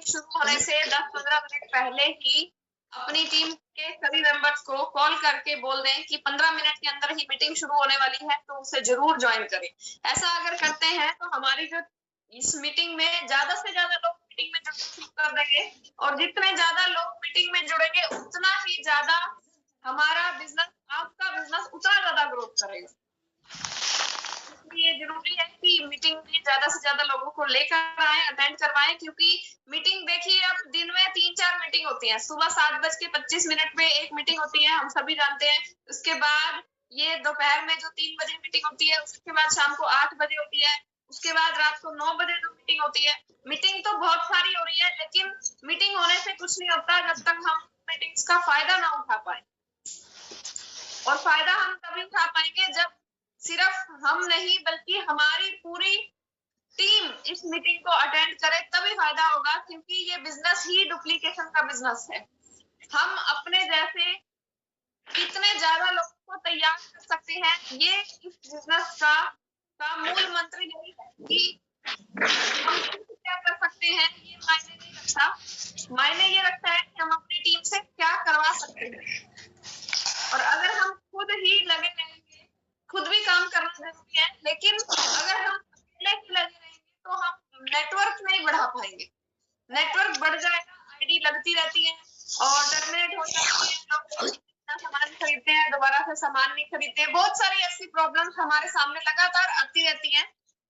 शुरू होने से 10-15 मिनट पहले ही अपनी टीम के सभी मेंबर्स को कॉल करके बोल दें कि 15 मिनट के अंदर ही मीटिंग शुरू होने वाली है, तो उसे जरूर ज्वाइन करें। ऐसा अगर करते हैं तो हमारी जो इस मीटिंग में ज्यादा से ज्यादा लोग मीटिंग में जुड़ना शुरू कर देंगे, और जितने ज्यादा लोग मीटिंग में जुड़ेंगे उतना ही ज्यादा हमारा बिजनेस, आपका बिजनेस उतना ज्यादा ग्रोथ करेगा। ये जरूरी है कि मीटिंग में ज्यादा से ज्यादा लोगों को लेकर आए, अटेंड करवाएं, क्योंकि मीटिंग देखिए अब दिन में 3-4 मीटिंग होती है। सुबह 7:25 में एक मीटिंग होती है, हम सभी जानते हैं। उसके बाद ये दोपहर में जो 3 बजे मीटिंग होती है, उसके बाद शाम को 8 बजे होती है, उसके बाद रात को 9 बजे जो मीटिंग होती है। मीटिंग तो बहुत सारी हो रही है, लेकिन मीटिंग होने से कुछ नहीं होता जब तक हम मीटिंग्स का फायदा ना उठा पाए। और फायदा हम तभी उठा पाएंगे जब सिर्फ हम नहीं बल्कि हमारी पूरी टीम इस मीटिंग को अटेंड करे, तभी फायदा होगा, क्योंकि ये बिजनेस ही डुप्लीकेशन का बिजनेस है। हम अपने जैसे कितने ज्यादा लोगों को तैयार कर सकते हैं, ये इस बिजनेस का मूल मंत्र यही है कि हम क्या कर सकते हैं। ये मायने नहीं रखता, मायने ये रखता है कि हम अपनी टीम से क्या करवा सकते हैं। और अगर हम खुद ही लगे रहेंगे, खुद भी काम करना जरूरी है, लेकिन अगर हम अकेले ही लगे रहेंगे तो हम नेटवर्क नहीं बढ़ा पाएंगे। नेटवर्क बढ़ जाएगा, आईडी लगती रहती है और टर्मिनेट हो जाती है, लोग सामान खरीदते हैं, दोबारा से सामान नहीं खरीदते हैं। बहुत सारी ऐसी प्रॉब्लम्स हमारे सामने लगातार आती रहती हैं।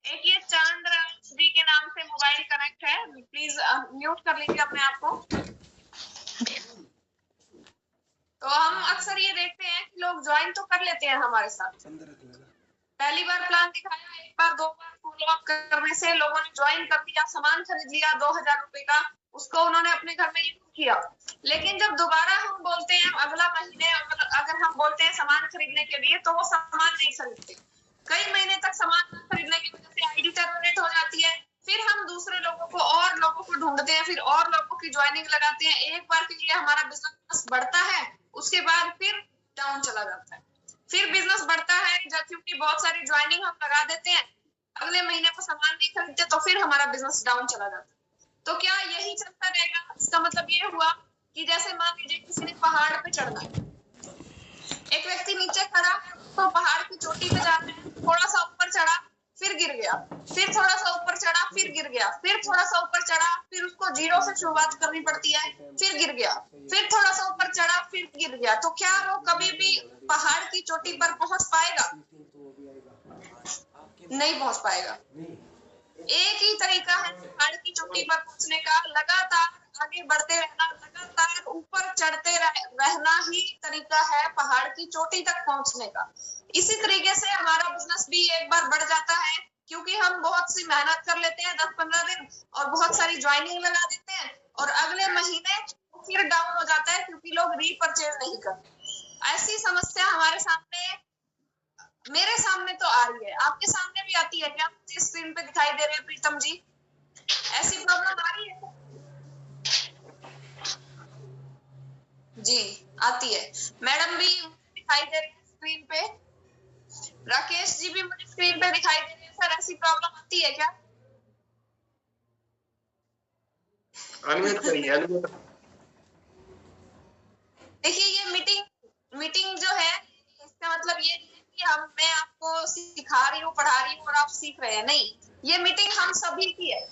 एक ये चांद जी के नाम से मोबाइल कनेक्ट है, प्लीज म्यूट कर लीजिए अपने आप को। तो हम अक्सर ये देखते हैं कि लोग ज्वाइन तो कर लेते हैं हमारे साथ, पहली बार प्लान दिखाया, एक बार 2 बार फॉलो अप करने से लोगों ने ज्वाइन कर दिया, सामान खरीद लिया 2000 रुपए का, उसको उन्होंने अपने घर में यूज किया। लेकिन जब दोबारा हम बोलते हैं अगला महीने, अगर हम बोलते हैं सामान खरीदने के लिए, तो वो सामान नहीं खरीदते। कई महीने तक सामान खरीदने की वजह से आईडी टर्मिनेट हो जाती है। फिर हम दूसरे लोगों को और लोगों को ढूंढते हैं, फिर और लोगों की ज्वाइनिंग लगाते हैं। एक बार के लिए हमारा बिजनेस बढ़ता है, उसके बाद फिर डाउन चला जाता है। फिर बिजनेस बढ़ता है क्योंकि बहुत सारी ज्वाइनिंग हम लगा देते हैं, अगले महीने को सामान नहीं खरीदते, तो फिर हमारा बिजनेस डाउन चला जाता है। तो क्या यही चलता रहेगा? इसका मतलब ये हुआ कि जैसे मान लीजिए किसी ने पहाड़ पे चढ़ना है, एक व्यक्ति नीचे खड़ा तो पहाड़ की चोटी पे जाते हैं, थोड़ा सा ऊपर चढ़ा फिर गिर गया, फिर थोड़ा सा ऊपर चढ़ा फिर गिर गया, फिर थोड़ा सा ऊपर चढ़ा, फिर उसको जीरो से शुरुआत करनी पड़ती है, फिर गिर गया, फिर थोड़ा सा ऊपर चढ़ा फिर गिर गया। तो क्या वो कभी भी पहाड़ की चोटी पर पहुंच पाएगा? नहीं पहुंच पाएगा। एक ही तरीका है पहाड़ की चोटी पर पहुंचने का, लगातार आगे बढ़ते रहना, लगातार ऊपर चढ़ते रहना ही तरीका है पहाड़ की चोटी तक पहुंचने का। इसी तरीके से हमारा बिजनेस भी एक बार बढ़ जाता है, क्योंकि हम बहुत सी मेहनत कर लेते हैं 10-15 दिन और बहुत सारी ज्वाइनिंग लगा देते हैं, और अगले महीने फिर डाउन हो जाता है क्योंकि लोग रीपरचेज नहीं करते। ऐसी समस्या हमारे सामने, मेरे सामने तो आ रही है, आपके सामने भी आती है क्या? मुझे स्क्रीन पे दिखाई दे रहे हैं प्रीतम जी, ऐसी प्रॉब्लम आ रही है? जी आती है। मैडम भी दिखाई दे रही है स्क्रीन पे, राकेश जी भी मुझे स्क्रीन पे दिखाई दे रहे हैं। सर ऐसी प्रॉब्लम आती है क्या? अनम्यूट करिए, देखिए ये मीटिंग जो है, इसका मतलब ये नहीं कि मैं आपको सिखा रही हूँ, पढ़ा रही हूँ और आप सीख रहे हैं, नहीं। ये मीटिंग हम सभी की है,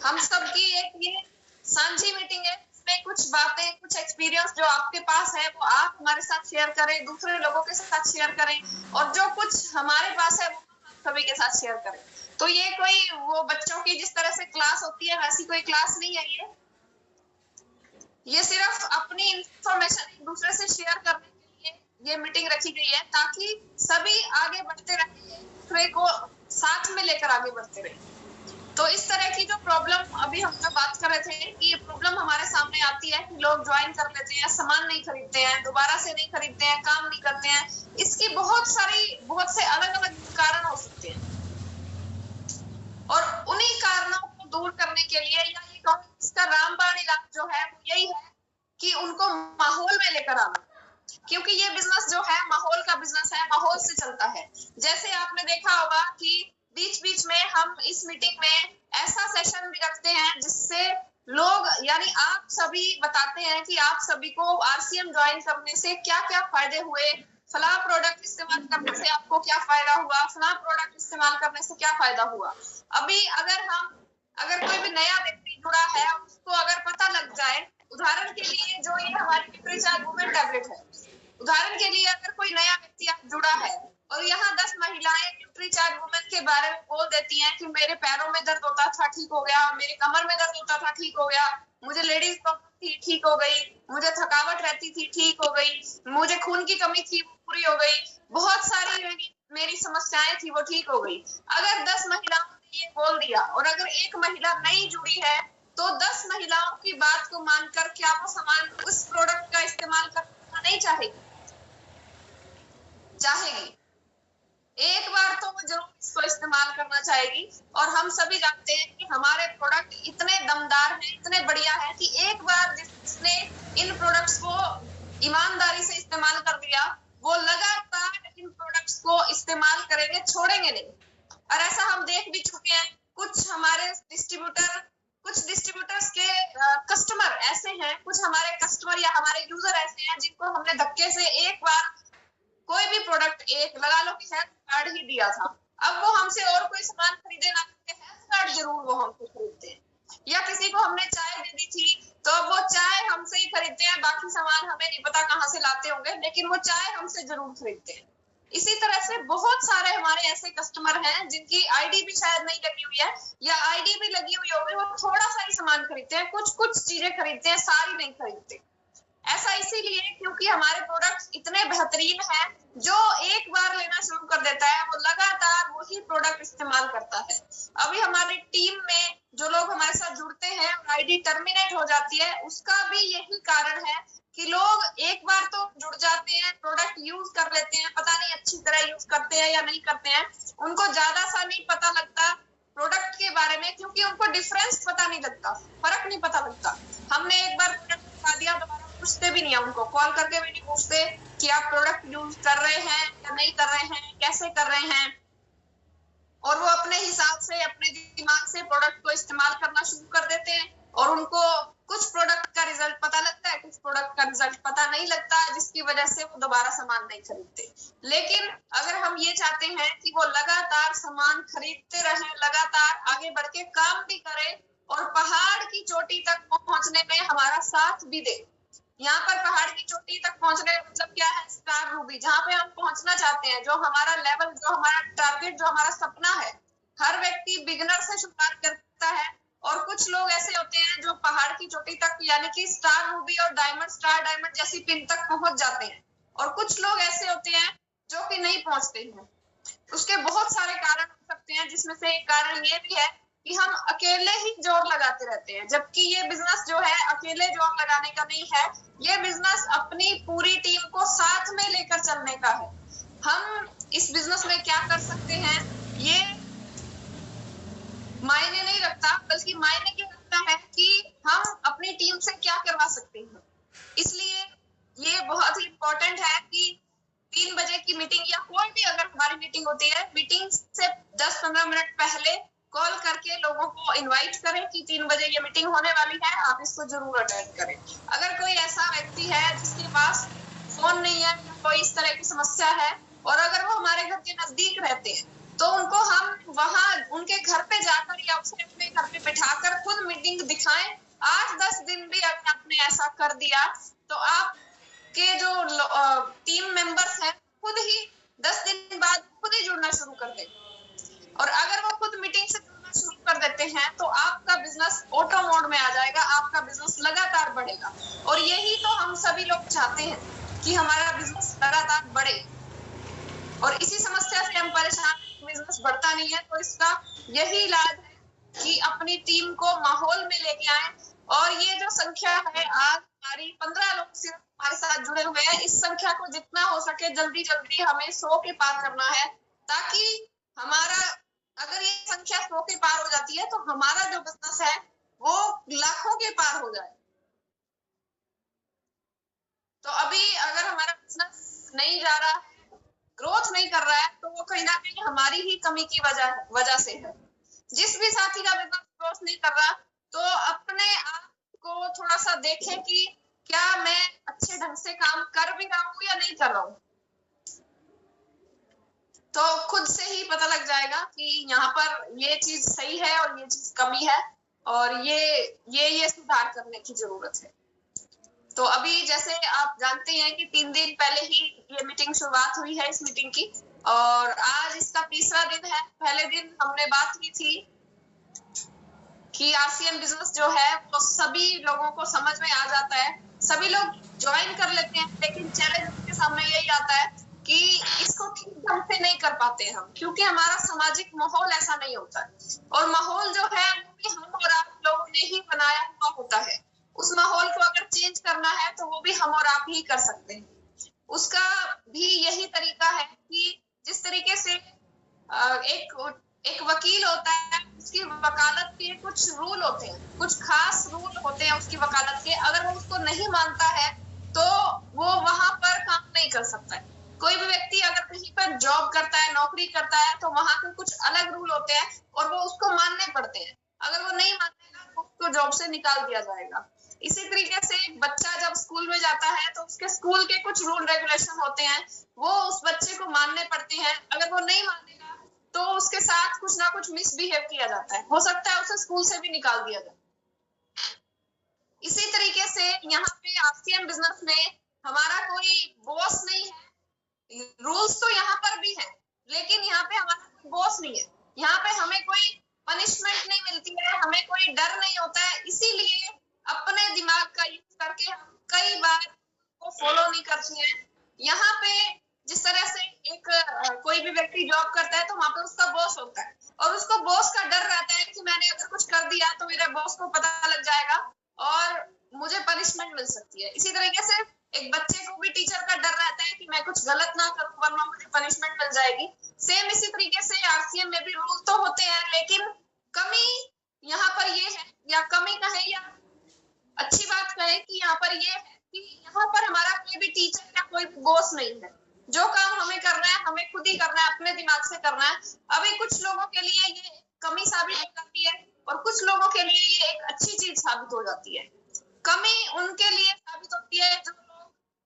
हम सबकी एक ये साझी मीटिंग है। इसमें कुछ बातें, कुछ एक्सपीरियंस जो आपके पास है वो आप हमारे साथ शेयर करें, दूसरे लोगों के साथ शेयर करें, और जो कुछ हमारे पास है वो हम सभी के साथ शेयर करें। तो ये कोई वो बच्चों की जिस तरह से क्लास होती है वैसी कोई क्लास नहीं है। ये सिर्फ अपनी इंफॉर्मेशन एक दूसरे से शेयर करने के लिए ये मीटिंग रखी गई है, ताकि सभी आगे बढ़ते रहे, दूसरे को साथ में लेकर आगे बढ़ते रहे। तो इस तरह की जो प्रॉब्लम अभी हम जो बात कर रहे थे कि ये प्रॉब्लम हमारे सामने आती है कि लोग ज्वाइन कर लेते हैं, सामान नहीं खरीदते हैं, दोबारा से नहीं खरीदते हैं, काम नहीं करते हैं। इसकी बहुत से अलग अलग कारण हो सकते हैं, और उन्हीं कारणों को दूर करने के लिए, या ये कहूँ इसका रामबाण इलाज जो है वो यही है कि उनको माहौल में लेकर आना, क्योंकि ये बिजनेस जो है माहौल का बिजनेस है, माहौल से चलता है। जैसे आपने देखा होगा कि बीच बीच में हम इस मीटिंग में ऐसा सेशन भी रखते हैं जिससे लोग यानी आप सभी बताते हैं कि आप सभी को आरसीएम ज्वाइन करने से क्या क्या फायदे हुए, फलां प्रोडक्ट इस्तेमाल करने से आपको क्या फायदा हुआ, फलां प्रोडक्ट इस्तेमाल करने से क्या फायदा हुआ। अभी अगर कोई भी नया व्यक्ति जुड़ा है, उसको अगर पता लग जाए, उदाहरण के लिए जो ये हमारी न्यूट्रीचार्ज वुमेन टैबलेट है, उदाहरण के लिए अगर कोई नया व्यक्ति जुड़ा है और यहाँ 10 महिलाएं न्यूट्रीचार्ज वुमेन के बारे में बोल देती हैं कि मेरे पैरों में दर्द होता था ठीक हो गया, मेरे कमर में दर्द होता था ठीक हो गया, मुझे लेडीज प्रॉब्लम थी ठीक हो गई, मुझे थकावट रहती थी ठीक हो गई, मुझे खून की कमी थी वो पूरी हो गई, बहुत सारी मेरी समस्याएं थी वो ठीक हो गई। अगर 10 महिलाओं ने ये बोल दिया और अगर एक महिला नई जुड़ी है तो 10 महिलाओं की बात को मानकर क्या वो सामान उस प्रोडक्ट का इस्तेमाल करना नहीं चाहेगी? एक बार तो वो जरूर इसको इस्तेमाल करना चाहेगी। और हम सभी जानते हैं कि हमारे प्रोडक्ट इतने दमदार हैं, इतने बढ़िया हैं कि एक बार जिसने इन प्रोडक्ट्स को ईमानदारी से इस्तेमाल कर दिया, वो लगातार इन प्रोडक्ट्स को इस्तेमाल करेंगे, छोड़ेंगे नहीं। और ऐसा हम देख भी चुके हैं। कुछ डिस्ट्रीब्यूटर्स के कस्टमर ऐसे हैं, कुछ हमारे कस्टमर या हमारे यूजर ऐसे हैं जिनको हमने धक्के से एक बार कोई भी प्रोडक्ट एक लगा लो कि हेल्थ कार्ड ही दिया था, अब वो हमसे और कोई सामान खरीदे ना करके हेल्थ कार्ड जरूर वो हमसे खरीदते हैं। या किसी को हमने चाय दे दी थी तो अब वो चाय हमसे ही खरीदते हैं, बाकी सामान हमें नहीं पता कहाँ से लाते होंगे, लेकिन वो चाय हमसे जरूर खरीदते हैं। इसी तरह से बहुत सारे हमारे ऐसे कस्टमर हैं जिनकी आईडी भी शायद नहीं लगी हुई है, या आईडी भी लगी हुई होगी, वो थोड़ा सा ही सामान खरीदते हैं, कुछ चीजें खरीदते हैं, सारी नहीं खरीदते। ऐसा इसीलिए क्योंकि हमारे प्रोडक्ट्स इतने बेहतरीन हैं, जो एक बार लेना शुरू कर देता है वो लगातार वही प्रोडक्ट इस्तेमाल करता है। अभी हमारी टीम में जो लोग हमारे साथ जुड़ते हैं और आईडी टर्मिनेट हो जाती है, उसका भी यही कारण है कि लोग एक बार तो जुड़ जाते हैं, प्रोडक्ट यूज कर लेते हैं, पता नहीं अच्छी तरह यूज करते हैं या नहीं करते हैं, उनको ज्यादा सा नहीं पता लगता प्रोडक्ट के बारे में, क्योंकि उनको डिफरेंस पता नहीं लगता, फर्क नहीं पता लगता। हमने एक बार प्रोडक्ट बता दिया, दोबारा पूछते भी नहीं है, उनको कॉल करके भी नहीं पूछते कि आप प्रोडक्ट यूज कर रहे हैं या नहीं कर रहे हैं, कैसे कर रहे हैं। और वो अपने हिसाब से, अपने दिमाग से प्रोडक्ट को इस्तेमाल करना शुरू कर देते हैं, और उनको कुछ प्रोडक्ट का रिजल्ट पता लगता है, कुछ प्रोडक्ट का रिजल्ट पता नहीं लगता, जिसकी वजह से वो दोबारा सामान नहीं खरीदते। लेकिन अगर हम ये चाहते हैं कि वो लगातार सामान खरीदते रहें, लगातार आगे बढ़ के काम भी करें और पहाड़ की चोटी तक पहुंचने में हमारा साथ भी दे। यहाँ पर पहाड़ की चोटी तक पहुंचने का मतलब क्या है? स्टार रूबी, जहाँ पे हम पहुंचना चाहते हैं, जो हमारा लेवल, जो हमारा टारगेट, जो हमारा सपना है। हर व्यक्ति बिगिनर से शुरुआत करता है, और कुछ लोग ऐसे होते हैं जो पहाड़ की चोटी तक यानी कि स्टार रूबी और डायमंड, स्टार डायमंड जैसी पिन तक पहुंच जाते हैं, और कुछ लोग ऐसे होते हैं जो कि नहीं पहुंचते हैं। उसके बहुत सारे कारण हो सकते हैं, जिसमें से एक कारण ये भी है कि हम अकेले ही जोर लगाते रहते हैं, जबकि ये बिजनेस जो है अकेले जोर लगाने का नहीं है, ये बिजनेस अपनी पूरी टीम को साथ में लेकर चलने का है। हम इस बिजनेस में क्या कर सकते हैं ये मायने नहीं रखता, बल्कि मायने ये रखता है कि हम अपनी टीम से क्या करवा सकते हैं। इसलिए ये बहुत ही इम्पोर्टेंट है कि 3 बजे की मीटिंग या कोई भी अगर हमारी मीटिंग होती है, मीटिंग से 10-15 मिनट पहले कॉल करके लोगों को इनवाइट करें कि 3 बजे ये मीटिंग होने वाली है, आप इसको जरूर अटेंड करें। अगर कोई ऐसा व्यक्ति है जिसके पास फोन नहीं है, कोई इस तरह की समस्या है, और अगर वो हमारे घर के नजदीक रहते हैं, तो उनको हम वहां उनके घर पे जाकर या उसे अपने घर पे बिठाकर खुद मीटिंग दिखाएं। 8-10 दिन भी अगर आपने ऐसा कर दिया तो आपके जो टीम मेंबर्स हैं खुद ही 10 दिन बाद खुद ही जुड़ना शुरू कर देंगे। और अगर वो खुद मीटिंग से जुड़ना शुरू कर देते हैं तो आपका बिजनेस ऑटो मोड में आ जाएगा, आपका बिजनेस लगातार बढ़ेगा। और यही तो हम सभी लोग चाहते हैं कि हमारा बिजनेस लगातार बढ़े, और इसी समस्या से हम परेशान, बिजनेस बढ़ता नहीं है। तो इसका यही इलाज है कि अपनी टीम को माहौल में लेके आए, और ये जो संख्या है आज हमारी 15 लोग सिर्फ हमारे साथ जुड़े हुए हैं, इस संख्या को जितना हो सके जल्दी जल्दी हमें 100 के पार करना है, ताकि हमारा अगर ये संख्या 100 के पार हो जाती है तो हमारा जो बिजनेस है वो लाखों के पार हो जाए। तो अभी अगर हमारा बिजनेस नहीं जा रहा है, ग्रोथ नहीं कर रहा है, तो वो कहीं ना कहीं हमारी ही कमी की वजह से है। जिस भी साथी का बिजनेस ग्रोथ नहीं कर रहा, तो अपने आप को थोड़ा सा देखें कि क्या मैं अच्छे ढंग से काम कर भी रहा हूँ या नहीं कर रहा हूँ। तो खुद से ही पता लग जाएगा कि यहाँ पर ये चीज सही है और ये चीज कमी है और ये सुधार करने की जरूरत है। तो अभी जैसे आप जानते हैं कि 3 दिन पहले ही ये मीटिंग शुरुआत हुई है इस मीटिंग की, और आज इसका तीसरा दिन है। पहले दिन हमने बात की थी कि आरसीएम बिजनेस जो है वो सभी लोगों को समझ में आ जाता है, सभी लोग ज्वाइन कर लेते हैं, लेकिन चैलेंज के सामने यही आता है कि इसको ठीक ढंग से नहीं कर पाते हम, क्योंकि हमारा सामाजिक माहौल ऐसा नहीं होता है। और माहौल जो है वो भी हम और आप लोगों ने ही बनाया हुआ होता है। उस माहौल को अगर चेंज करना है तो वो भी हम और आप ही कर सकते हैं। उसका भी यही तरीका है कि जिस तरीके से एक वकील होता है, उसकी वकालत के कुछ रूल होते हैं, कुछ खास रूल होते हैं उसकी वकालत के। अगर वो उसको नहीं मानता है तो वो वहां पर काम नहीं कर सकता है। कोई भी व्यक्ति अगर कहीं पर जॉब करता है, नौकरी करता है, तो वहां के कुछ अलग रूल होते हैं और वो उसको मानने पड़ते हैं। अगर वो नहीं मानेगा तो उसको जॉब से निकाल दिया जाएगा। इसी तरीके से एक बच्चा जब स्कूल में जाता है तो उसके स्कूल के कुछ रूल रेगुलेशन होते हैं, वो उस बच्चे को मानने पड़ते हैं। अगर वो नहीं मानेगा तो उसके साथ कुछ ना कुछ मिसबिहेव किया जाता है, हो सकता है उसे स्कूल से भी निकाल दिया जाए। इसी तरीके से यहाँ पे आरसीएम बिजनेस में हमारा कोई बॉस नहीं है। रूल्स तो यहाँ पर भी है, लेकिन यहाँ पे हमारा कोई बॉस नहीं है। यहाँ पे हमें कोई पनिशमेंट नहीं मिलती है, हमें कोई डर नहीं होता है। इसीलिए अपने दिमाग का यूज करके हम कई बार को फॉलो नहीं करते हैं। यहाँ पे जिस तरह से एक कोई भी व्यक्ति जॉब करता है तो वहां पे उसका बॉस होता है, और उसको बॉस का डर रहता है कि मैंने अगर कुछ कर दिया तो मेरे बॉस को पता लग जाएगा और मुझे पनिशमेंट मिल सकती है। इसी तरीके से एक बच्चे को भी टीचर का डर रहता है कि मैं कुछ गलत ना करूं वरना मुझे पनिशमेंट मिल जाएगी। सेम इसी तरीके से आरसीएम में भी रूल तो होते हैं, लेकिन कमी यहाँ पर ये है, या कमी कहे या अच्छी बात कहे कि यहाँ पर ये है कि यहाँ पर हमारा कोई भी टीचर या कोई बॉस नहीं है। जो काम हमें करना है हमें खुद ही करना है, अपने दिमाग से करना है। अभी कुछ लोगों के लिए ये कमी साबित हो जाती है और कुछ लोगों के लिए ये एक अच्छी चीज साबित हो जाती है। कमी उनके लिए साबित होती है जो लोग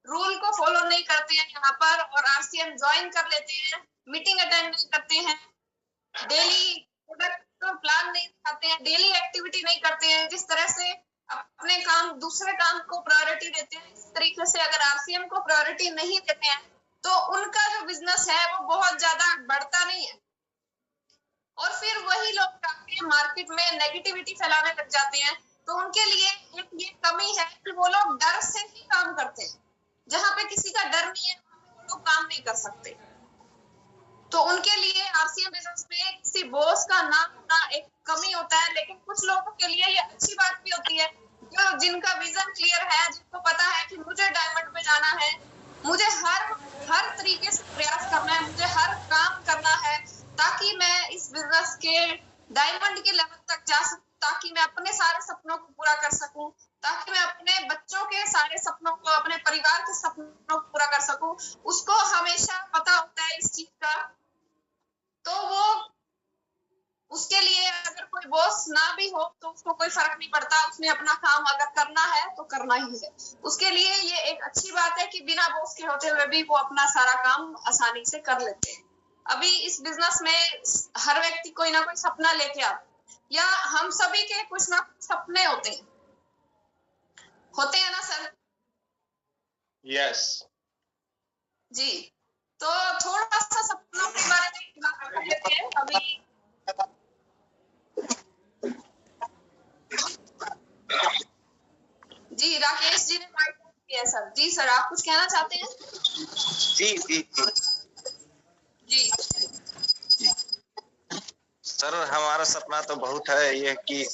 रूल को फॉलो नहीं करते हैं यहाँ पर, और आरसीएम ज्वाइन कर लेते हैं, मीटिंग अटेंड नहीं करते हैं, डेली प्रोडक्ट प्लान नहीं दिखाते हैं, डेली एक्टिविटी नहीं करते हैं, जिस तरह से अपने काम दूसरे काम को प्रायोरिटी देते हैं। इस तरीके से अगर आरसीएम को प्रायोरिटी नहीं देते हैं तो उनका जो बिजनेस है वो बहुत ज्यादा बढ़ता नहीं है, और फिर वही लोग आके मार्केट में नेगेटिविटी फैलाने लग जाते हैं। तो उनके लिए एक ये कमी है कि वो लोग डर से ही काम करते हैं। जहां पे किसी का डर नहीं है वो लोग काम नहीं कर सकते। तो उनके लिए आरसीएम बिजनेस में किसी बॉस का ना होना एक कमी होता है, लेकिन कुछ लोगों के लिए ये अच्छी बात भी होती है, जो जिनका विजन क्लियर है, जिनको पता है कि मुझे डायमंड में जाना है, मुझे हर तरीके से प्रयास करना है, मुझे हर काम करना है ताकि मैं इस बिजनेस के डायमंड के लेवल तक जा सकूं, ताकि मैं अपने सारे सपनों को पूरा कर सकूं, ताकि मैं अपने बच्चों के सारे सपनों को, अपने परिवार के सपनों को पूरा कर सकूं। उसको हमेशा पता होता है इस चीज का। तो वो उसके लिए अगर कोई बॉस ना भी हो तो उसको कोई फर्क नहीं पड़ता, उसने अपना काम अगर करना है तो करना ही है। उसके लिए ये एक अच्छी बात है कि बिना बॉस के होते हुए भी वो अपना सारा काम आसानी से कर लेते हैं। अभी इस बिजनेस में हर व्यक्ति कोई ना कोई सपना लेके आता, या हम सभी के कुछ ना कुछ सपने होते हैं ना सर? यस जी, तो थोड़ा सा सपनों के बारे में बात कर लेते हैं। अभी जी राकेश जी ने माइक किया है सर। जी सर, आप कुछ कहना चाहते हैं? जी जी जी सर, हमारा सपना तो बहुत है ये कि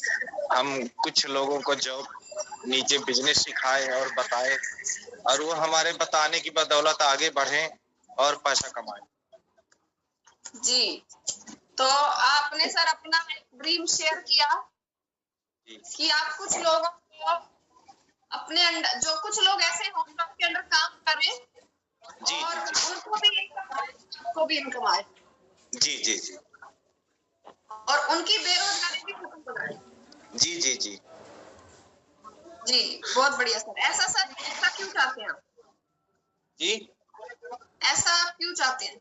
हम कुछ लोगों को जॉब नीचे बिजनेस सिखाए और बताए, और वो हमारे बताने की बदौलत आगे बढ़े और पैसा कमाए। जी, तो आपने सर अपना एक ड्रीम शेयर किया कि आप कुछ लोगों को अपने अंडर, जो कुछ लोग ऐसे हों जो आपके अंडर काम करें जी और जी उनको भी इनकम आए, आपको भी इनकम आए, जी जी जी और उनकी बेरोजगारी भी खत्म हो जाए। जी जी जी जी, बहुत बढ़िया सर। ऐसा सर, ऐसा क्यों चाहते हैं आप? जी। ऐसा आप क्यों चाहते हैं?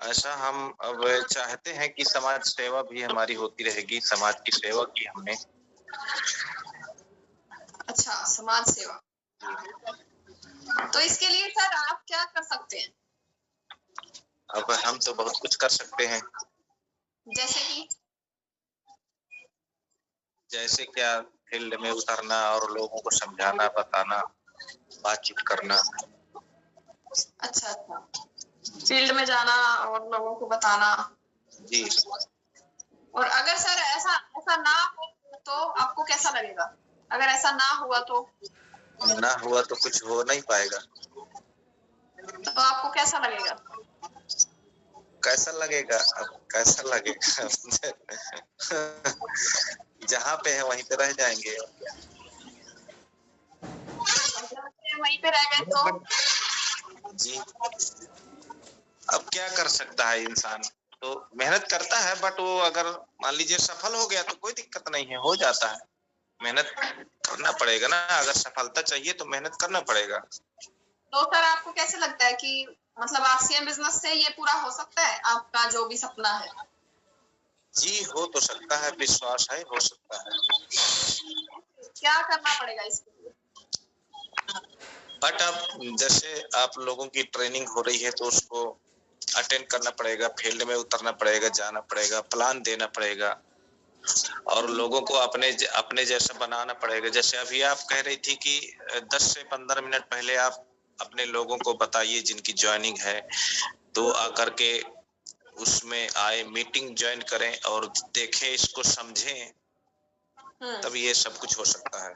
ऐसा हम अब चाहते हैं कि समाज सेवा भी हमारी होती रहेगी, समाज की सेवा की हमने। अच्छा, समाज सेवा। तो इसके लिए सर आप क्या कर सकते हैं? अब हम तो बहुत कुछ कर सकते हैं। जैसे कि? जैसे क्या, फील्ड में उतरना और लोगों को समझाना, बताना, बातचीत करना। अच्छा अच्छा, फील्ड में जाना और लोगों को बताना। जी। और अगर सर ऐसा ऐसा ना हो तो आपको कैसा लगेगा? अगर ऐसा ना हुआ तो ना हुआ तो कुछ हो नहीं पाएगा। आपको कैसा लगेगा? कैसा लगेगा? अब कैसा लगेगा? जहाँ पे है वहीं पे रह जाएंगे। वहीं पे रह गए तो? जी। अब क्या कर सकता है इंसान? तो मेहनत करता है, बट वो अगर मान लीजिए सफल हो गया तो कोई दिक्कत नहीं है, हो जाता है। मेहनत करना पड़ेगा ना, अगर सफलता चाहिए तो मेहनत करना पड़ेगा। तो सर आपको कैसे लगता है कि मतलब आरसीएम बिजनेस से ये पूरा हो सकता है, आपका जो भी सपना है? जी, हो तो सकता है, विश्वास है, हो सकता है। क्या करना पड़ेगा इसके लिए? बट अब जैसे आप लोगों की ट्रेनिंग हो रही है तो उसको अटेंड करना पड़ेगा, फील्ड में उतरना पड़ेगा, जाना पड़ेगा, प्लान देना पड़ेगा और लोगों को अपने जैसा बनाना पड़ेगा। जैसे अभी आप कह रही थी कि 10 से 15 मिनट पहले आप अपने लोगों को बताइए जिनकी ज्वाइनिंग है, तो आकर के उसमें आए, मीटिंग ज्वाइन करें और देखें, इसको समझें, तब ये सब कुछ हो सकता है।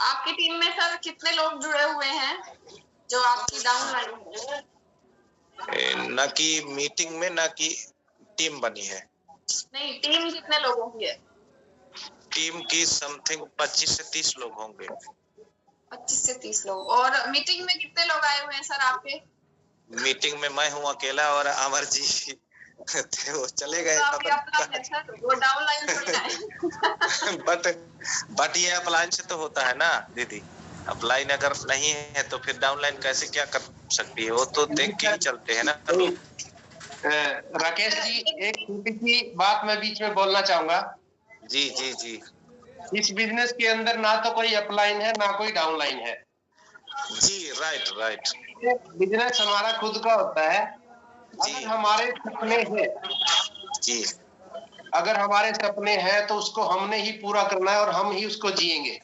आपकी टीम में सर कितने लोग जुड़े हुए हैं जो आपकी डाउनलाइन है? ना कि मीटिंग में, ना कि टीम बनी है। नहीं, टीम कितने लोगों की है? टीम की समथिंग 25 से 30 लोग होंगे। 25 से 30 लोग। और मीटिंग में कितने लोग आए हुए हैं सर आपके? मीटिंग में मैं हूँ अकेला और अमर जी थे, वो चले गए। तो अपना सर, वो डाउनलाइन थोड़ी ना है। बट ये अपलाइन से तो होता है ना दीदी। अपलाइन अगर नहीं है तो फिर डाउनलाइन कैसे क्या कर सकती है? वो तो देख के ही चलते हैं ना। राकेश जी, एक छोटी सी बात मैं बीच में बोलना चाहूंगा। जी जी जी। इस बिजनेस के अंदर ना तो कोई अपलाइन है, ना कोई डाउनलाइन है। जी, राइट राइट। बिजनेस हमारा खुद का होता है। अगर हमारे सपने हैं, जी, अगर हमारे सपने हैं तो उसको हमने ही पूरा करना है और हम ही उसको जिएंगे।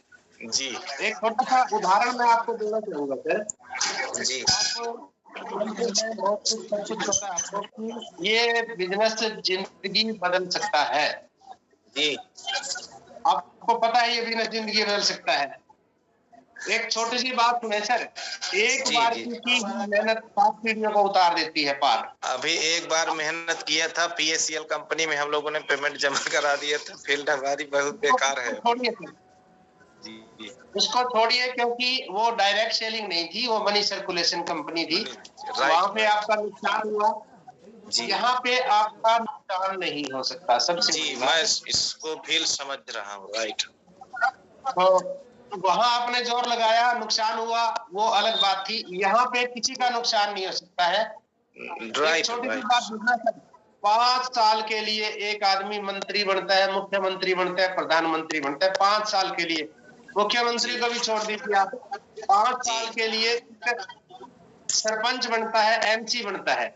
जी एक छोटा सा उदाहरण मैं आपको देना चाहूंगा सर। जी। बहुत कुछ सब कुछ पता है आपको कि ये बिजनेस जिंदगी बदल सकता है। जी आपको पता है ये बिजनेस जिंदगी बदल सकता है। एक छोटी सी बात सुने सर, एक जी बार जी। की मेहनत 7 पीढ़ियों को उतार देती है पार। अभी एक बार मेहनत किया था, पीएससीएल कंपनी में हम लोगों ने पेमेंट जमा करा दिया था। फील्ड हमारी बहुत बेकार है। छोड़िए सर, जी, उसको छोड़िए, क्योंकि वो डायरेक्ट सेलिंग नहीं थी, वो मनी सर्कुलेशन कंपनी थी। वहां पे आपका नुकसान हुआ, जी यहाँ पे आपका नुकसान नहीं हो सकता। सबसे जी, बड़ी मैं बात, इसको फील समझ रहा हूँ। राइट। तो वहां आपने जोर लगाया, नुकसान हुआ, वो अलग बात थी। यहाँ पे किसी का नुकसान नहीं हो सकता है। एक राइट छोटी सी राइट। बात देखना सर, 5 साल के लिए एक आदमी मंत्री बनता है, मुख्यमंत्री बनता है, प्रधानमंत्री बनता है। 5 साल के लिए। मुख्यमंत्री को भी छोड़ दीजिए आप, 5 साल के लिए सरपंच बनता है, एमसी बनता है।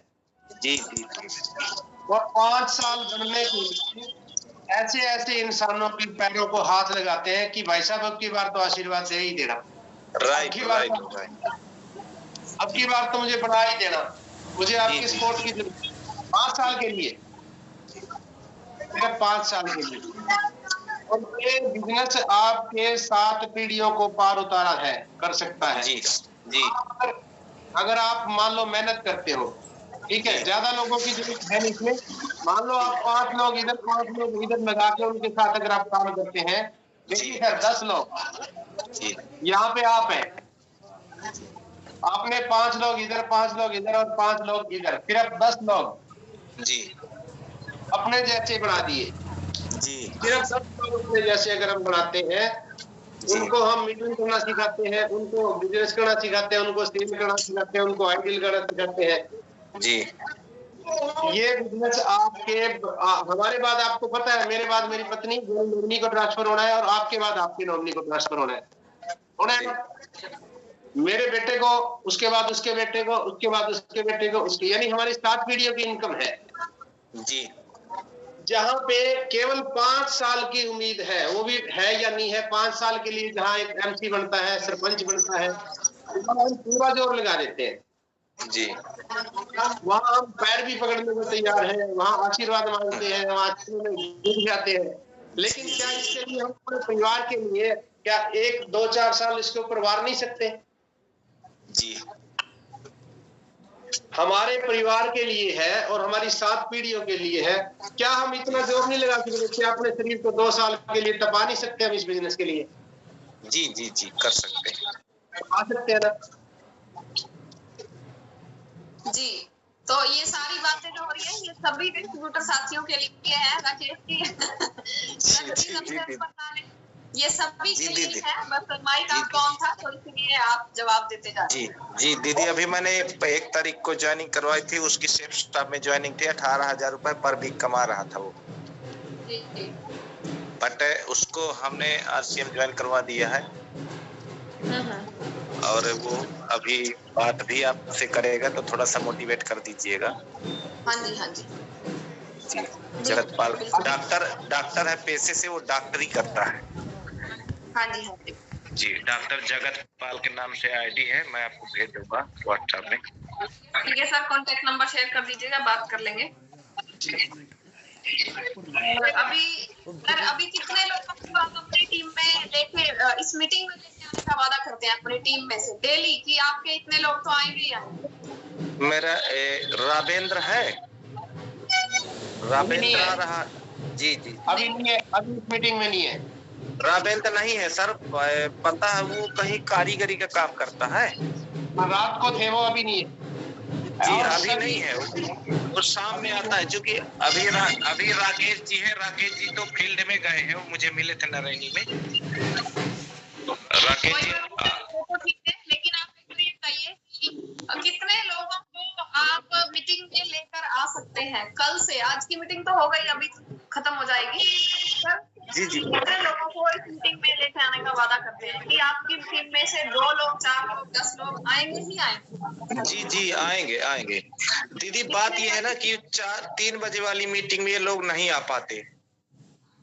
जी जी जी। और 5 साल बनने के लिए ऐसे ऐसे इंसानों के पैरों को हाथ लगाते हैं कि भाई साहब अब की बार तो आशीर्वाद दे ही देना, अब राइट की बार राइट तो, राइट। अब की बार तो मुझे बढ़ा ही देना, मुझे आपकी सपोर्ट की जरूरत है। 5 साल के लिए, सिर्फ 5 साल के लिए। और ये बिजनेस आपके 7 पीढ़ियों को पार उतारा है, कर सकता है। जी जी अगर आप मान लो मेहनत करते हो, ठीक है, ज्यादा लोगों की जरूरत है नहीं इसमें। मान लो आप 5 लोग इधर, 5 लोग इधर लगा के उनके साथ अगर आप काम करते हैं, देखिए सर 10 लोग जी यहाँ पे आप हैं, आपने 5 लोग इधर, 5 लोग इधर और 5 लोग इधर, सिर्फ 10 लोग जी। अपने जैसे बना दिए। जी सिर्फ 10 लोग जैसे अगर हम बढ़ाते हैं, उनको हम मीटिंग करना सिखाते हैं, उनको बिजनेस करना सिखाते हैं, उनको सेल करना सिखाते हैं, उनको आइडियल करना सिखाते हैं जी ये बिजनेस हमारे बाद आपको पता है, मेरे बाद मेरी पत्नी नॉमिनी को ट्रांसफर होना है और आपके बाद आपकी नॉमिनी को ट्रांसफर होना है ना? मेरे बेटे को, उसके बाद उसके बेटे को, उसके बाद उसके बेटे को, उसकी, यानी हमारी 7 पीढ़ियों की इनकम है जी जहां पे केवल 5 साल की उम्मीद है, वो भी है या नहीं है 5 साल के लिए, जहां एक एमसी बनता है, सरपंच बनता है, वहां हम पूरा जोर लगा देते हैं जी वहां हम पैर भी पकड़ने को तैयार हैं, वहां आशीर्वाद मांगते हैं, वहां गिर जाते हैं, लेकिन क्या इसके लिए हम अपने परिवार के लिए क्या 1 2 4 साल इसके ऊपर वार नहीं सकते? जी हमारे परिवार के लिए है और हमारी 7 पीढ़ियों के लिए है, क्या हम इतना जोर नहीं लगा सकते? क्या अपने शरीर को 2 साल के लिए तपा नहीं सकते हम इस बिजनेस के लिए? जी जी जी कर सकते हैं, आ सकते हैं ना? जी, तो ये सारी बातें जो हो रही है ये सभी डिस्ट्रीब्यूटर साथियों के लिए है, राकेश जी। ये सभी के लिए है, बस माइक आपका ऑन था तो इसलिए आप जवाब देते जा रहे हैं। जी दीदी, अभी मैंने 1 तारीख को ज्वाइनिंग करवाई थी, उसकी सेफ स्टाफ में ज्वाइनिंग थी, 18,000 रुपए पर वीक कमा रहा था वो, जी बट उसको हमने आरसीएम ज्वाइन करवा दिया है और वो अभी बात भी आपसे करेगा तो थोड़ा सा मोटिवेट कर दीजिएगा। हाँ जी हाँ जी जी जगतपाल डॉक्टर है पेशे से, वो डॉक्टरी करता है। हाँ जी हाँ जी जी डॉक्टर जगतपाल के नाम से आईडी है, मैं आपको भेज दूंगा व्हाट्सएप में। ठीक है सर, कॉन्टेक्ट नंबर शेयर कर दीजिएगा, बात कर लेंगे। अभी कितने लोगों को आप अपनी टीम में लेके इस मीटिंग में लेके आने का वादा करते हैं अपनी टीम में से डेली, कि आपके इतने लोग तो आएंगे ही आएंगे? मेरा रावेंद्र है, रावेंद्र आ रहा। जी जी अभी नहीं है, अभी इस मीटिंग में नहीं है। रावेंद्र नहीं है सर, पता है वो कहीं कारीगरी का काम करता है। रात को थे वो, अभी नहीं है। जी अभी नहीं है, वो शाम में आता है, क्योंकि अभी राकेश जी है, राकेश जी तो फील्ड में गए हैं, वो मुझे मिले थे नरैनी में। राकेश जी तो ठीक है, लेकिन आप ये बताइए कि कितने लोगों को आप मीटिंग में लेकर आ सकते हैं कल से? आज की मीटिंग तो हो गई, अभी खत्म हो जाएगी। जी जी कितने लोगों को इस मीटिंग में लेकर आने का वादा करते हैं कि आपकी टीम में से 2 लोग, 4 लोग, 10 लोग आएंगे ही आएंगे? जी जी आएंगे दीदी। बात ये है ना कि 3 बजे वाली मीटिंग में ये लोग नहीं आ पाते,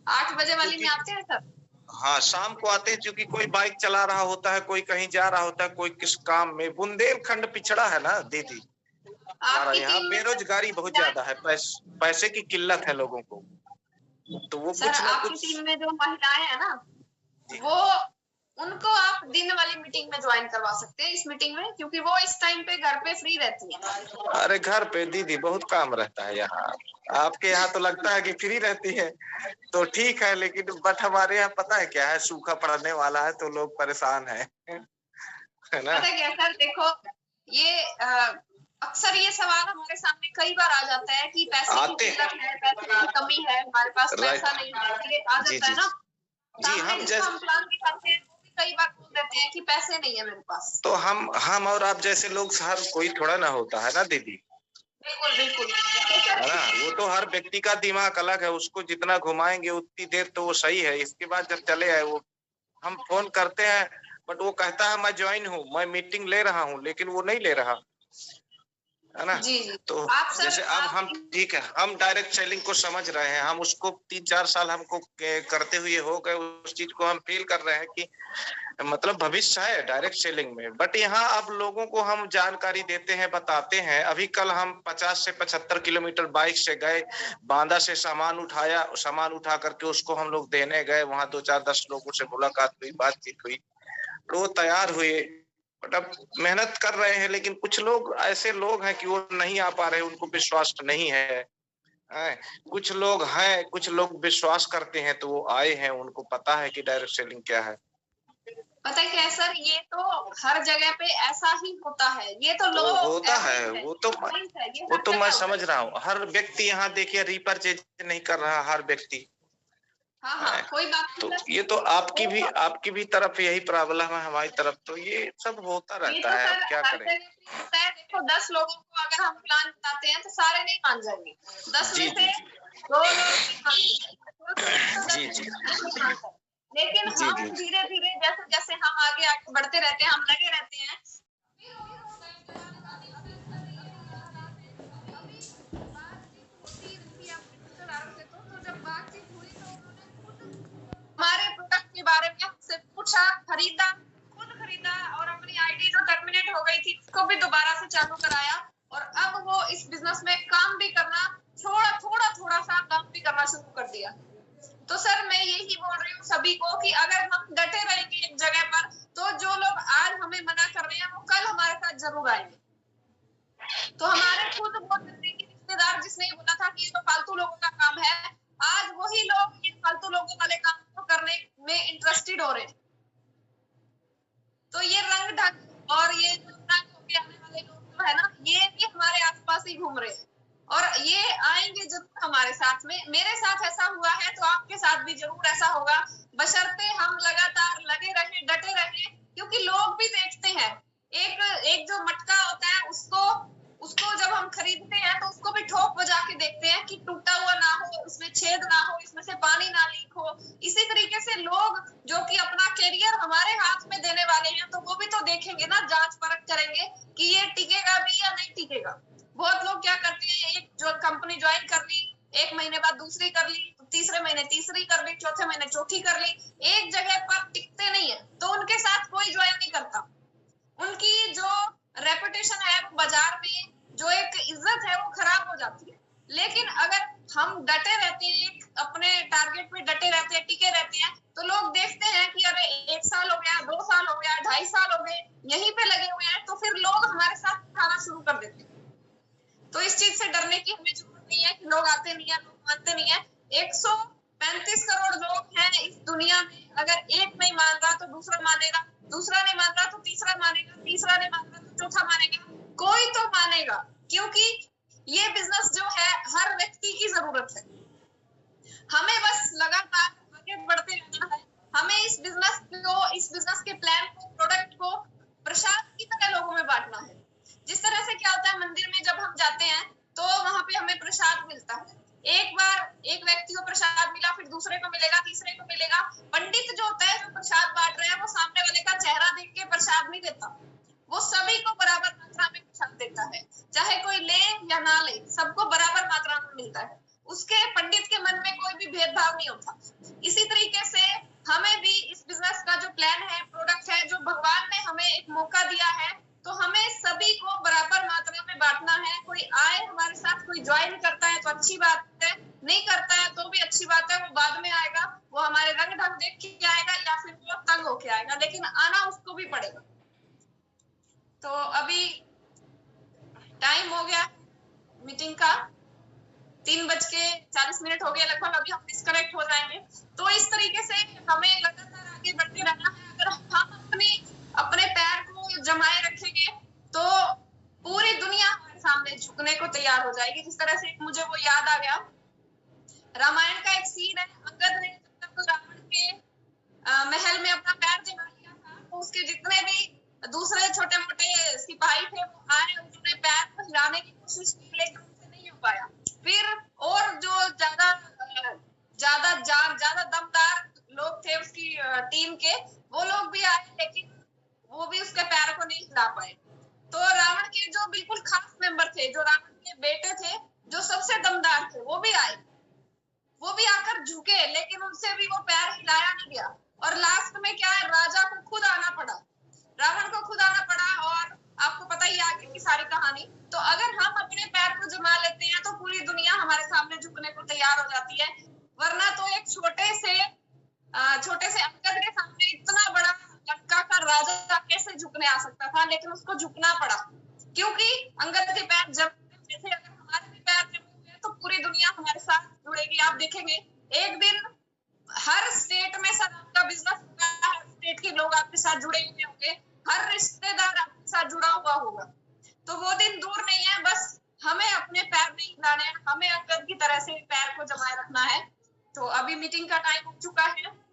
8 बजे वाली में आते हैं सर? हाँ शाम को आते हैं, क्योंकि कोई बाइक चला रहा होता है, कोई कहीं जा रहा होता है, कोई किस काम में। बुंदेलखंड पिछड़ा है ना दीदी, हमारा यहाँ बेरोजगारी बहुत ज्यादा है, पैसे की किल्लत है लोगों को, तो वो सर आपकी टीम में जो महिलाएं हैं ना, वो उनको आप दिन वाली मीटिंग में ज्वाइन करवा सकते हैं इस मीटिंग में, क्योंकि वो इस टाइम पे घर पे फ्री रहती है। अरे घर पे दीदी बहुत काम रहता है यहाँ, आपके यहाँ तो लगता है कि फ्री रहती है तो ठीक है, लेकिन बट हमारे यहाँ पता है क्या है, सूखा पड़ने वाला है तो लोग परेशान है ना? पता क्या सर, देखो ये अक्सर ये सवाल हमारे सामने कई बार आ जाता है कि पैसे की किल्लत है, पैसे की कमी है, हमारे पास पैसा नहीं है, ये आ जाता है ना। जी हम जैसे प्लान भी करते हैं कई बार बोल देते हैं कि पैसे नहीं है मेरे पास। तो हम और आप जैसे लोग, हर कोई थोड़ा ना होता है ना दीदी, बिल्कुल बिल्कुल है ना? वो तो हर व्यक्ति का दिमाग अलग है, उसको जितना घुमाएंगे उतनी देर तो वो सही है। इसके बाद जब चले आए, वो हम फोन करते हैं बट वो कहता है मैं ज्वाइन हूँ, मैं मीटिंग ले रहा हूँ, लेकिन वो नहीं ले रहा है ना। जी जी। तो जैसे अब हम ठीक है, हम डायरेक्ट सेलिंग को समझ रहे हैं, हम उसको 3-4 साल हमको करते हुए हो गए, उस चीज को हम फील कर रहे हैं कि मतलब भविष्य है डायरेक्ट सेलिंग में। बट यहाँ अब लोगों को हम जानकारी देते हैं, बताते हैं। अभी कल हम 50 से 75 किलोमीटर बाइक से गए, बांदा से सामान उठाया, सामान उठा करके उसको हम लोग देने गए, वहां 2-4-10 लोगों से मुलाकात हुई, बातचीत हुई, तो वो तैयार हुए। बट अब मेहनत कर रहे हैं, लेकिन कुछ लोग ऐसे लोग हैं कि वो नहीं आ पा रहे, उनको विश्वास नहीं है। कुछ लोग हैं, कुछ लोग विश्वास करते हैं तो वो आए हैं, उनको पता है कि डायरेक्ट सेलिंग क्या है। पता है क्या सर, ये तो हर जगह पे ऐसा ही होता है, ये तो लोग होता है, वो तो मैं समझ रहा हूँ। हर व्यक्ति यहाँ देखिए रिपर्चेज नहीं कर रहा, हर व्यक्ति हाँ कोई बात तो नहीं। ये तो आपकी भी तरफ यही प्रॉब्लम है, हमारी तरफ तो ये सब होता रहता है। अब क्या करें। होता है, देखो 10 लोगों को अगर हम प्लान बताते हैं तो सारे नहीं मान जाएंगे, 10 में से 2 लोग नहीं मानते, जी जी लेकिन जी हम जी धीरे धीरे जैसे जैसे हम आगे आगे बढ़ते रहते हैं, हम लगे रहते हैं। तो जब बातचीत हुई तो उन्होंने हमारे प्रोडक्ट के बारे में हमसे पूछा, खुद खरीदा और अपनी आईडी जो टर्मिनेट हो गई थी उसको भी दोबारा से चालू कराया, और अब वो इस बिजनेस में काम भी करना थोड़ा सा काम भी करना शुरू कर दिया। तो सर मैं यही बोल रही हूँ सभी को कि अगर हम डटे रहेंगे एक जगह पर, तो जो लोग आज हमें मना कर रहे हैं वो कल हमारे साथ जरूर आएंगे। तो हमारे खुद वो नजदीकी रिश्तेदार जिसने ये बोला था कि ये तो फालतू लोगों का काम है, आज वही लोग ये फालतू लोगों वाले काम को करने में इंटरेस्टेड हो रहे हैं। तो ये रंग ढंग और ये जो रंग होके आने वाले लोग जो है ना, ये भी हमारे आसपास ही घूम रहे हैं और ये आएंगे जरूर हमारे साथ में। मेरे साथ ऐसा हुआ है तो आपके साथ भी जरूर ऐसा होगा, बशर्ते हम लगातार लगे रहे, डटे रहे, क्योंकि लोग भी देखते हैं। एक जो मटका होता है उसको जब हम खरीदते हैं तो उसको भी ठोक बजा के देखते हैं कि टूटा हुआ ना हो, उसमें छेद ना हो, इसमें से पानी ना लीक हो। इसी तरीके से लोग जो कि अपना कैरियर हमारे हाथ में देने वाले हैं तो वो भी तो देखेंगे ना, जांच परख करेंगे कि ये टिकेगा भी या नहीं टिकेगा। बहुत लोग क्या करते हैं, एक जो कंपनी ज्वाइन कर ली, 1 महीने बाद दूसरी कर ली, तीसरे महीने तीसरी कर ली, चौथे महीने चौथी कर ली, एक जगह पर टिकते नहीं है तो उनके साथ कोई ज्वाइन नहीं करता। उनकी जो रेपुटेशन है बाजार में, जो एक इज्जत है वो खराब हो जाती है। लेकिन अगर हम डटे रहते हैं, अपने टारगेट पे डटे रहते हैं, टिके रहते हैं, तो लोग देखते हैं कि अरे 1 साल हो गया, 2 साल हो गया, 2.5 साल हो गए, यहीं पे लगे हुए हैं, तो फिर लोग हमारे साथ आना शुरू कर देते हैं। तो इस चीज से डरने की हमें जरूरत नहीं है कि लोग आते नहीं है, लोग मानते नहीं है। 135 करोड़ लोग हैं इस दुनिया में, अगर एक नहीं मान रहा तो दूसरा मानेगा, दूसरा नहीं मान रहा तो तीसरा मानेगा, तीसरा नहीं मान रहा तो चौथा मानेगा, कोई तो मानेगा, क्योंकि ये बिजनेस जो है हर व्यक्ति की जरूरत है। हमें बस लगातार आगे बढ़ते रहना है। हमें इस बिजनेस के प्लान को, प्रोडक्ट को प्रसाद की तरह लोगों में बांटना है। जिस तरह से क्या होता है, मंदिर में जब हम जाते हैं तो वहां पे हमें प्रसाद मिलता है। एक बार एक व्यक्ति को प्रसाद मिला, फिर दूसरे को मिलेगा, तीसरे को मिलेगा। पंडित जो होता है, जो प्रसाद बांट रहे हैं, वो सामने वाले का चेहरा देख के प्रसाद नहीं देता, वो सभी को बराबर मात्रा में प्रसाद देता है, चाहे कोई ले या ना ले, सबको बराबर मात्रा में मिलता है। उसके पंडित के मन में कोई भी भेदभाव नहीं होता। इसी तरीके से हमें भी इस बिजनेस का जो प्लान है, प्रोडक्ट है, जो भगवान ने हमें एक मौका दिया है, तो हमें सभी को बराबर मात्रा में बांटना है। कोई आए हमारे साथ, कोई ज्वाइन करता है तो अच्छी बात है, नहीं करता है तो भी अच्छी बात है, वो बाद में आएगा, वो हमारे रंग ढंग देख के आएगा या फिर वो तंग होके आएगा, लेकिन आना उसको भी पड़ेगा। तो अभी टाइम हो गया मीटिंग का, 3:40 हो गए लगभग, अभी हम डिस्कनेक्ट हो जाएंगे। तो इस तरीके से हमें लगातार आगे बढ़ते रहना है। अगर हम अपने पैर को जमाए रखेंगे तो पूरी दुनिया हमारे सामने झुकने को तैयार हो जाएगी। जिस तरह से मुझे वो याद आ गया, रामायण का एक सीन है, अंगद ने जब तक रावण के महल में अपना पैर जमा लिया था, तो उसके जितने भी दूसरे छोटे मोटे सिपाही थे वो आए, उन्होंने पैर को हिलाने की कोशिश की, लेकिन उनसे नहीं हो पाया। फिर और जो ज्यादा दमदार लोग थे उसकी टीम के, वो लोग भी आए, लेकिन वो भी उसके पैर को नहीं हिला पाए। तो रावण के जो बिल्कुल खास मेंबर थे, जो रावण के बेटे थे, जो सबसे दमदार थे, वो भी आए, वो भी आकर झुके, लेकिन उनसे भी वो पैर हिलाया नहीं गया। और लास्ट में क्या है, राजा को खुद आना पड़ा, रावण को खुद आना पड़ा, और आपको पता ही आगे की सारी कहानी। तो अगर हम अपने पैर को जमा लेते हैं तो पूरी दुनिया हमारे सामने झुकने को तैयार हो जाती है। वरना तो एक छोटे से अंगद के सामने इतना बड़ा लंका का राजा कैसे झुकने आ सकता था, लेकिन उसको झुकना पड़ा, क्योंकि अंगद के पैर जमे थे। अगर हमारे भी पैर जमे हुए तो पूरी दुनिया हमारे साथ जुड़ेगी। आप देखेंगे एक दिन हर स्टेट में सर आपका बिजनेस होगा, हर स्टेट के लोग आपके साथ जुड़े हुए होंगे, हर रिश्तेदार आपके साथ जुड़ा हुआ होगा। तो वो दिन दूर नहीं है, बस हमें अपने पैर नहीं हिलाने हैं, हमें अंगद की तरह से पैर को जमाए रखना है। तो अभी मीटिंग का टाइम हो चुका है।